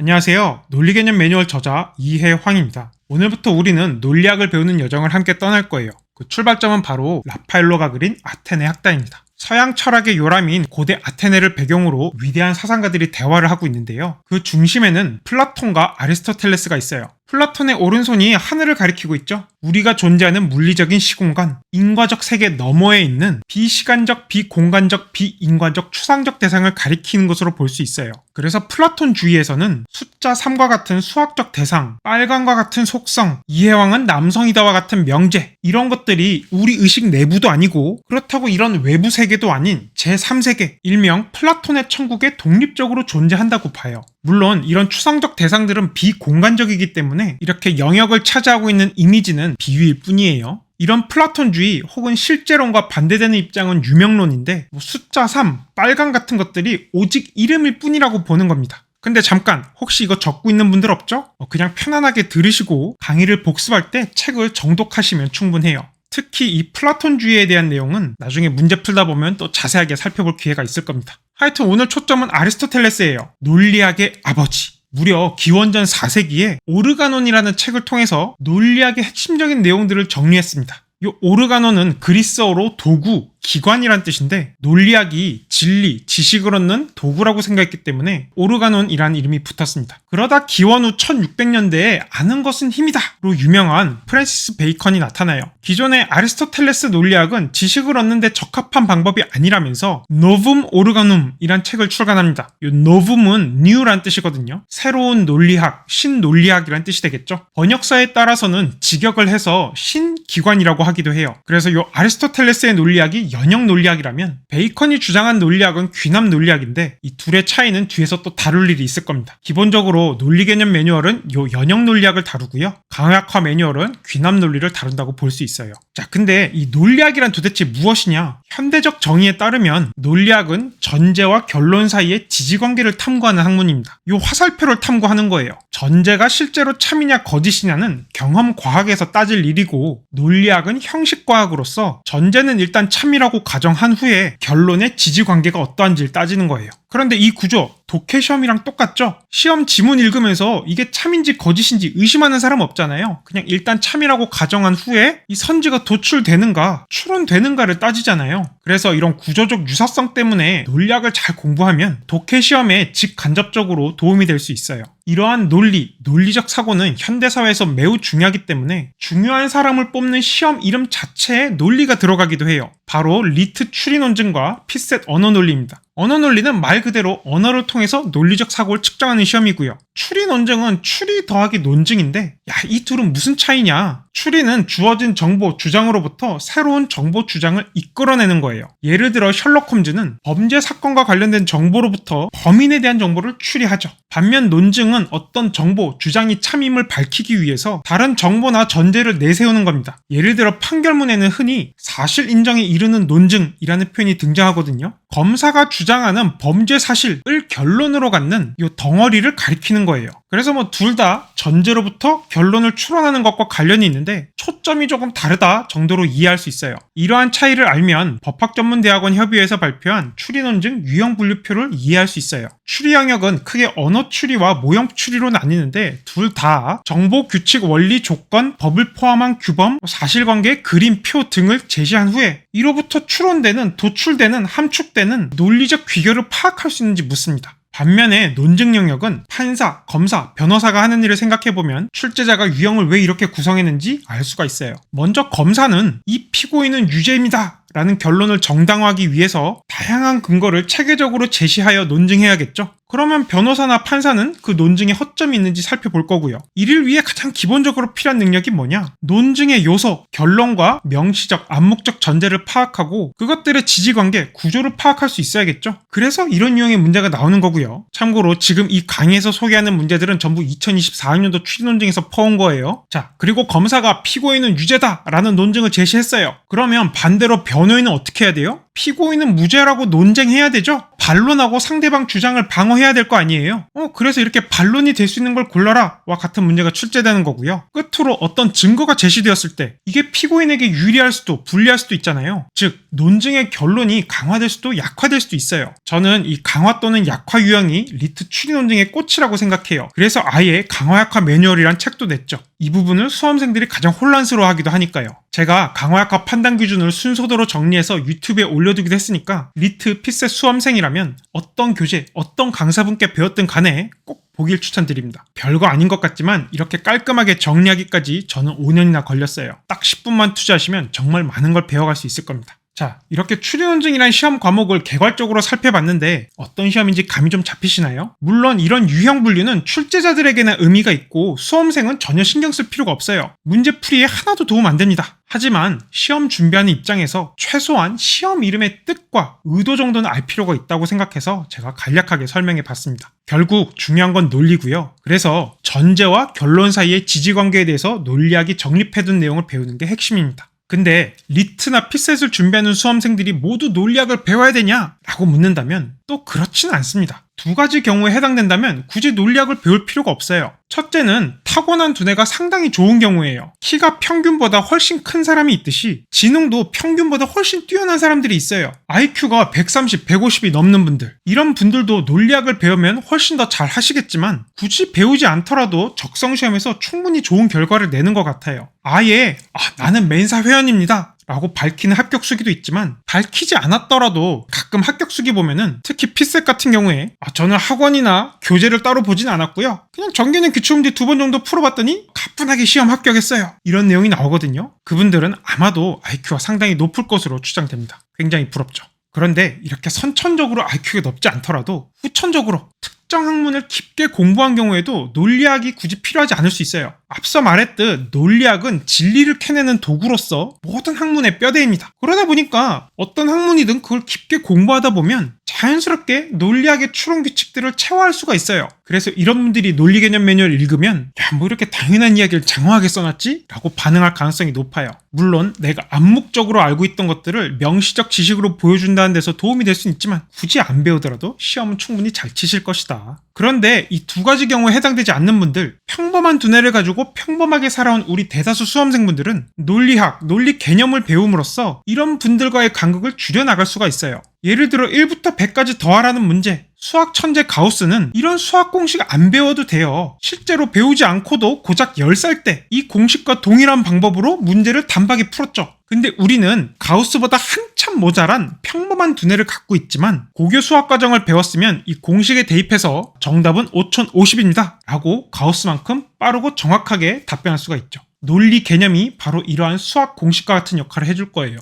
안녕하세요. 논리개념 매뉴얼 저자 이해황입니다. 오늘부터 우리는 논리학을 배우는 여정을 함께 떠날 거예요. 그 출발점은 바로 라파엘로가 그린 아테네 학당입니다. 서양 철학의 요람인 고대 아테네를 배경으로 위대한 사상가들이 대화를 하고 있는데요. 그 중심에는 플라톤과 아리스토텔레스가 있어요. 플라톤의 오른손이 하늘을 가리키고 있죠. 우리가 존재하는 물리적인 시공간, 인과적 세계 너머에 있는 비시간적, 비공간적, 비인과적, 추상적 대상을 가리키는 것으로 볼 수 있어요. 그래서 플라톤주의에서는 숫자 3과 같은 수학적 대상, 빨강과 같은 속성, 이해왕은 남성이다와 같은 명제, 이런 것들이 우리 의식 내부도 아니고 그렇다고 이런 외부 세계도 아닌 제3세계, 일명 플라톤의 천국에 독립적으로 존재한다고 봐요. 물론 이런 추상적 대상들은 비공간적이기 때문에 이렇게 영역을 차지하고 있는 이미지는 비유일 뿐이에요. 이런 플라톤주의 혹은 실제론과 반대되는 입장은 유명론인데 숫자 3, 빨강 같은 것들이 오직 이름일 뿐이라고 보는 겁니다. 근데 잠깐 혹시 이거 적고 있는 분들 없죠? 그냥 편안하게 들으시고 강의를 복습할 때 책을 정독하시면 충분해요. 특히 이 플라톤주의에 대한 내용은 나중에 문제 풀다 보면 또 자세하게 살펴볼 기회가 있을 겁니다. 하여튼 오늘 초점은 아리스토텔레스예요. 논리학의 아버지. 무려 기원전 4세기에 오르가논이라는 책을 통해서 논리학의 핵심적인 내용들을 정리했습니다. 이 오르가논은 그리스어로 도구, 기관이란 뜻인데 논리학이 진리, 지식을 얻는 도구라고 생각했기 때문에 오르가논이라는 이름이 붙었습니다. 그러다 기원 후 1600년대에 아는 것은 힘이다 로 유명한 프랜시스 베이컨이 나타나요. 기존의 아리스토텔레스 논리학은 지식을 얻는 데 적합한 방법이 아니라면서 노붐 오르가눔이란 책을 출간합니다. 이 노붐은 뉴란 뜻이거든요. 새로운 논리학, 신논리학이란 뜻이 되겠죠. 번역사에 따라서는 직역을 해서 신기관이라고 하기도 해요. 그래서 이 아리스토텔레스의 논리학이 연역 논리학이라면 베이컨이 주장한 논리학은 귀납 논리학인데 이 둘의 차이는 뒤에서 또 다룰 일이 있을 겁니다. 기본적으로 논리개념 매뉴얼은 요 연역 논리학을 다루고요. 강약화 매뉴얼은 귀납 논리를 다룬다고 볼 수 있어요. 자, 근데 이 논리학이란 도대체 무엇이냐? 현대적 정의에 따르면 논리학은 전제와 결론 사이의 지지관계를 탐구하는 학문입니다. 요 화살표를 탐구하는 거예요. 전제가 실제로 참이냐 거짓이냐는 경험 과학에서 따질 일이고 논리학은 형식 과학으로서 전제는 일단 참이라고 가정한 후에 결론의 지지관계가 어떠한지를 따지는 거예요. 그런데 이 구조 독해 시험이랑 똑같죠? 시험 지문 읽으면서 이게 참인지 거짓인지 의심하는 사람 없잖아요. 그냥 일단 참이라고 가정한 후에 이 선지가 도출되는가 추론되는가를 따지잖아요. 그래서 이런 구조적 유사성 때문에 논리학을 잘 공부하면 독해 시험에 직간접적으로 도움이 될 수 있어요. 이러한 논리적 사고는 현대사회에서 매우 중요하기 때문에 중요한 사람을 뽑는 시험 이름 자체에 논리가 들어가기도 해요. 바로 리트 추리 논증과 피셋 언어 논리입니다. 언어 논리는 말 그대로 언어를 통해서 논리적 사고를 측정하는 시험이고요. 추리 논증은 추리 더하기 논증인데 이 둘은 무슨 차이냐? 추리는 주어진 정보, 주장으로부터 새로운 정보, 주장을 이끌어내는 거예요. 예를 들어 셜록 홈즈는 범죄 사건과 관련된 정보로부터 범인에 대한 정보를 추리하죠. 반면 논증은 어떤 정보, 주장이 참임을 밝히기 위해서 다른 정보나 전제를 내세우는 겁니다. 예를 들어 판결문에는 흔히 사실 인정에 이르는 논증이라는 표현이 등장하거든요. 검사가 주장하는 범죄 사실을 결론으로 갖는 이 덩어리를 가리키는 거예요. 그래서 둘 다 전제로부터 결론을 추론하는 것과 관련이 있는데 초점이 조금 다르다 정도로 이해할 수 있어요. 이러한 차이를 알면 법학전문대학원 협의회에서 발표한 추리논증 유형분류표를 이해할 수 있어요. 추리 영역은 크게 언어 추리와 모형 추리로 나뉘는데 둘 다 정보, 규칙, 원리, 조건, 법을 포함한 규범, 사실관계, 그림, 표 등을 제시한 후에 이로부터 추론되는, 도출되는, 함축되는 논리적 귀결을 파악할 수 있는지 묻습니다. 반면에 논증 영역은 판사, 검사, 변호사가 하는 일을 생각해보면 출제자가 유형을 왜 이렇게 구성했는지 알 수가 있어요. 먼저 검사는 이 피고인은 유죄입니다 라는 결론을 정당화하기 위해서 다양한 근거를 체계적으로 제시하여 논증해야겠죠. 그러면 변호사나 판사는 그 논증에 허점이 있는지 살펴볼 거고요. 이를 위해 가장 기본적으로 필요한 능력이 뭐냐? 논증의 요소, 결론과 명시적, 암묵적 전제를 파악하고 그것들의 지지관계, 구조를 파악할 수 있어야겠죠. 그래서 이런 유형의 문제가 나오는 거고요. 참고로 지금 이 강의에서 소개하는 문제들은 전부 2024학년도 추리 논증에서 퍼온 거예요. 자, 그리고 검사가 피고인은 유죄다 라는 논증을 제시했어요. 그러면 반대로 변호인은 어떻게 해야 돼요? 피고인은 무죄라고 논쟁해야 되죠? 반론하고 상대방 주장을 방어해야 될 거 아니에요? 그래서 이렇게 반론이 될 수 있는 걸 골라라 와 같은 문제가 출제되는 거고요. 끝으로 어떤 증거가 제시되었을 때 이게 피고인에게 유리할 수도 불리할 수도 있잖아요. 즉 논증의 결론이 강화될 수도 약화될 수도 있어요. 저는 이 강화 또는 약화 유형이 리트 추리 논증의 꽃이라고 생각해요. 그래서 아예 강화 약화 매뉴얼이란 책도 냈죠. 이 부분을 수험생들이 가장 혼란스러워하기도 하니까요. 제가 강화약화 판단 기준을 순서대로 정리해서 유튜브에 올려두기도 했으니까 리트 피셋 수험생이라면 어떤 교재, 어떤 강사분께 배웠든 간에 꼭 보길 추천드립니다. 별거 아닌 것 같지만 이렇게 깔끔하게 정리하기까지 저는 5년이나 걸렸어요. 딱 10분만 투자하시면 정말 많은 걸 배워갈 수 있을 겁니다. 자, 이렇게 추리논증이란 시험 과목을 개괄적으로 살펴봤는데 어떤 시험인지 감이 좀 잡히시나요? 물론 이런 유형 분류는 출제자들에게나 의미가 있고 수험생은 전혀 신경 쓸 필요가 없어요. 문제풀이에 하나도 도움 안 됩니다. 하지만 시험 준비하는 입장에서 최소한 시험 이름의 뜻과 의도 정도는 알 필요가 있다고 생각해서 제가 간략하게 설명해 봤습니다. 결국 중요한 건 논리고요. 그래서 전제와 결론 사이의 지지관계에 대해서 논리학이 정립해둔 내용을 배우는 게 핵심입니다. 근데 리트나 피셋을 준비하는 수험생들이 모두 논리학을 배워야 되냐? 라고 묻는다면 또 그렇지는 않습니다. 두 가지 경우에 해당된다면 굳이 논리학을 배울 필요가 없어요. 첫째는 타고난 두뇌가 상당히 좋은 경우예요. 키가 평균보다 훨씬 큰 사람이 있듯이 지능도 평균보다 훨씬 뛰어난 사람들이 있어요. IQ가 130, 150이 넘는 분들. 이런 분들도 논리학을 배우면 훨씬 더 잘 하시겠지만 굳이 배우지 않더라도 적성시험에서 충분히 좋은 결과를 내는 것 같아요. 아예 나는 멘사 회원입니다 라고 밝히는 합격수기도 있지만 밝히지 않았더라도 가끔 합격수기 보면은 특히 피셋 같은 경우에 저는 학원이나 교재를 따로 보진 않았고요. 그냥 정기는 기출문제 2번 정도 풀어봤더니 가뿐하게 시험 합격했어요. 이런 내용이 나오거든요. 그분들은 아마도 IQ가 상당히 높을 것으로 추정됩니다. 굉장히 부럽죠. 그런데 이렇게 선천적으로 IQ가 높지 않더라도 후천적으로 특정 학문을 깊게 공부한 경우에도 논리학이 굳이 필요하지 않을 수 있어요. 앞서 말했듯 논리학은 진리를 캐내는 도구로서 모든 학문의 뼈대입니다. 그러다 보니까 어떤 학문이든 그걸 깊게 공부하다 보면 자연스럽게 논리학의 추론 규칙들을 체화할 수가 있어요. 그래서 이런 분들이 논리 개념 매뉴얼 읽으면 뭐 이렇게 당연한 이야기를 장황하게 써놨지? 라고 반응할 가능성이 높아요. 물론 내가 암묵적으로 알고 있던 것들을 명시적 지식으로 보여준다는 데서 도움이 될 수는 있지만 굳이 안 배우더라도 시험은 충분히 잘 치실 것이다. 그런데 이 두 가지 경우에 해당되지 않는 분들, 평범한 두뇌를 가지고 평범하게 살아온 우리 대다수 수험생분들은 논리학, 논리 개념을 배움으로써 이런 분들과의 간극을 줄여나갈 수가 있어요. 예를 들어 1부터 100까지 더하라는 문제, 수학 천재 가우스는 이런 수학 공식 안 배워도 돼요. 실제로 배우지 않고도 고작 10살 때 이 공식과 동일한 방법으로 문제를 단박에 풀었죠. 근데 우리는 가우스보다 한참 모자란 평범한 두뇌를 갖고 있지만 고교 수학 과정을 배웠으면 이 공식에 대입해서 정답은 5050입니다 라고 가우스만큼 빠르고 정확하게 답변할 수가 있죠. 논리 개념이 바로 이러한 수학 공식과 같은 역할을 해줄 거예요.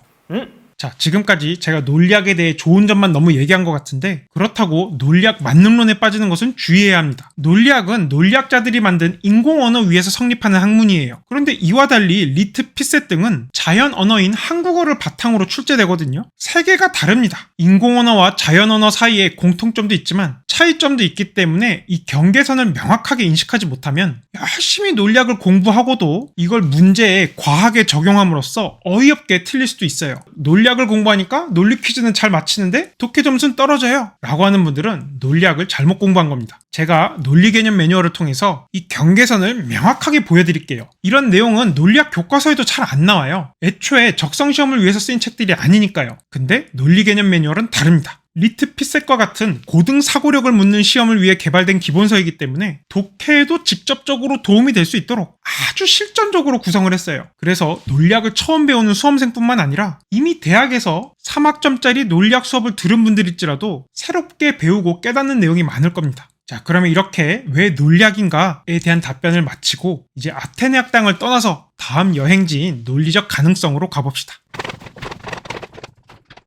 자, 지금까지 제가 논리학에 대해 좋은 점만 너무 얘기한 것 같은데 그렇다고 논리학 만능론에 빠지는 것은 주의해야 합니다. 논리학은 논리학자들이 만든 인공 언어 위에서 성립하는 학문이에요. 그런데 이와 달리 리트, 피셋 등은 자연 언어인 한국어를 바탕으로 출제되거든요. 세 개가 다릅니다. 인공 언어와 자연 언어 사이에 공통점도 있지만 차이점도 있기 때문에 이 경계선을 명확하게 인식하지 못하면 열심히 논리학을 공부하고도 이걸 문제에 과하게 적용함으로써 어이없게 틀릴 수도 있어요. 논리학을 공부하니까 논리 퀴즈는 잘 맞히는데 독해 점수는 떨어져요 라고 하는 분들은 논리학을 잘못 공부한 겁니다. 제가 논리 개념 매뉴얼을 통해서 이 경계선을 명확하게 보여드릴게요. 이런 내용은 논리학 교과서에도 잘 안 나와요. 애초에 적성시험을 위해서 쓰인 책들이 아니니까요. 근데 논리 개념 매뉴얼은 다릅니다. 리트, 피셋과 같은 고등 사고력을 묻는 시험을 위해 개발된 기본서이기 때문에 독해에도 직접적으로 도움이 될 수 있도록 아주 실전적으로 구성을 했어요. 그래서 논리학을 처음 배우는 수험생뿐만 아니라 이미 대학에서 3학점짜리 논리학 수업을 들은 분들일지라도 새롭게 배우고 깨닫는 내용이 많을 겁니다. 자, 그러면 이렇게 왜 논리학인가에 대한 답변을 마치고 이제 아테네 학당을 떠나서 다음 여행지인 논리적 가능성으로 가봅시다.